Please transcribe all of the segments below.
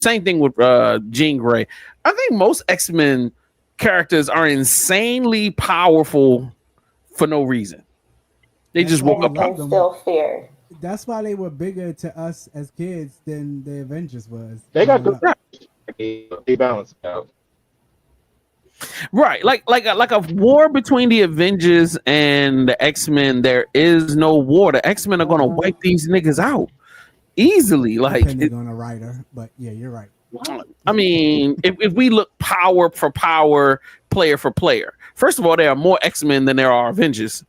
Same thing with Jean Grey. I think most X-Men characters are insanely powerful for no reason. They just woke up and still fear. That's why they were bigger to us as kids than the Avengers was. They got good. They balance out. Right, like a war between the Avengers and the X-Men. There is no war. The X-Men are gonna wipe these niggas out easily. Like depending on a writer, but yeah, you're right. I mean, if we look power for power, player for player, first of all, there are more X-Men than there are Avengers,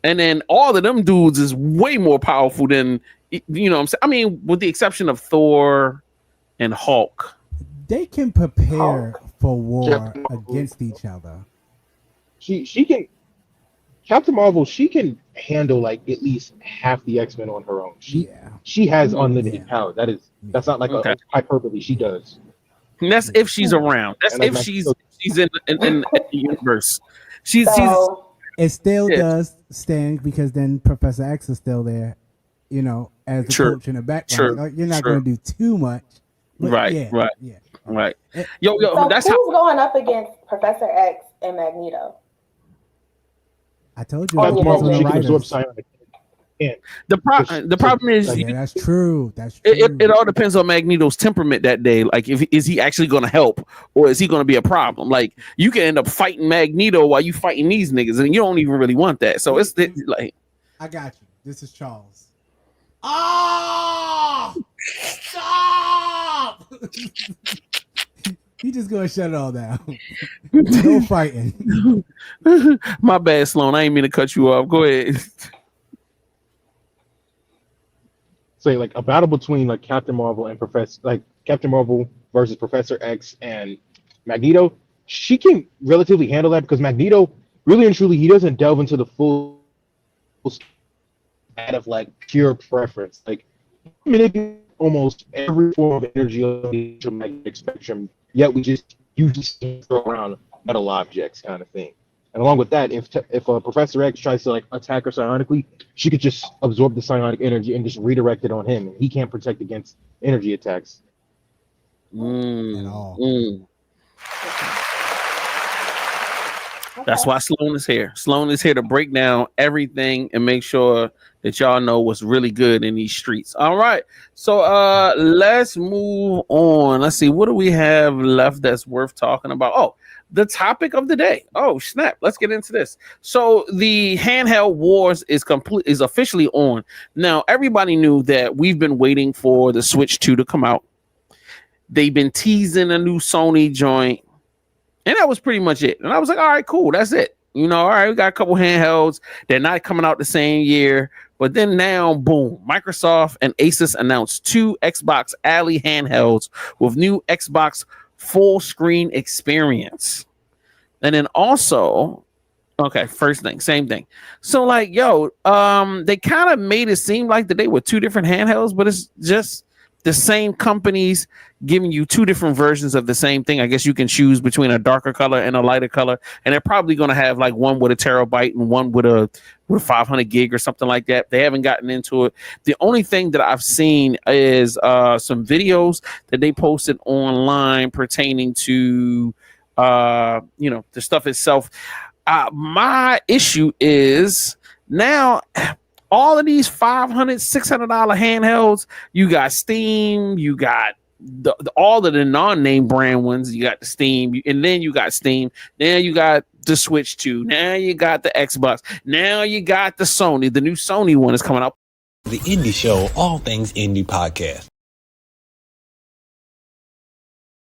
and then all of them dudes is way more powerful than you know what I'm saying. I mean, with the exception of Thor and Hulk. They can prepare for war against each other. She can. Captain Marvel, she can handle like at least half the X-Men on her own. She has unlimited power. That's not like a hyperbole. She does. And that's if she's around. That's if she's in the universe. It still does stand because then Professor X is still there, you know, as the coach in the background. You're not going to do too much. Right. Yo, so that's who's going up against Professor X and Magneto? I told you. She can absorb psionic. The problem is that's true. It all depends on Magneto's temperament that day. Like, is he actually going to help or is he going to be a problem? Like, you can end up fighting Magneto while you fighting these niggas, and you don't even really want that. So it's like, I got you. This is Charles. Oh, stop! He just gonna shut it all down. No fighting. My bad, Sloan. I ain't mean to cut you off. Go ahead. Say like a battle between like Captain Marvel versus Professor X and Magneto. She can relatively handle that because Magneto, really and truly, he doesn't delve into the full out of like pure preference. Like, manipulate almost every form of energy on the electromagnetic spectrum, yet we just usually throw around metal objects kind of thing. And along with that, if Professor X tries to like attack her psionically, she could just absorb the psionic energy and just redirect it on him, and he can't protect against energy attacks. At all. That's why Sloan is here. Sloan is here to break down everything and make sure that y'all know what's really good in these streets. All right. So let's move on. Let's see. What do we have left that's worth talking about? Oh, the topic of the day. Oh, snap. Let's get into this. So the handheld wars is officially on. Now, everybody knew that we've been waiting for the Switch 2 to come out. They've been teasing a new Sony joint. And that was pretty much it. And I was like, all right, cool. That's it. You know, all right, we got a couple handhelds. They're not coming out the same year. But then now, boom, Microsoft and Asus announced 2 Xbox Ally handhelds with new Xbox full screen experience. And then also, okay, first thing, same thing. So like, yo, they kind of made it seem like that they were 2 different handhelds, but it's just the same companies giving you 2 different versions of the same thing. I guess you can choose between a darker color and a lighter color, and they're probably going to have like one with a terabyte and one with a 500 gig or something like that. They haven't gotten into it. The only thing that I've seen is some videos that they posted online pertaining to the stuff itself. My issue is now all of these $500, $600 handhelds, you got Steam, you got all of the non-name brand ones, you got the Steam, and then you got Steam, then you got the Switch 2, now you got the Xbox, now you got the Sony. The new Sony one is coming out. The Indie Show, All Things Indie Podcast.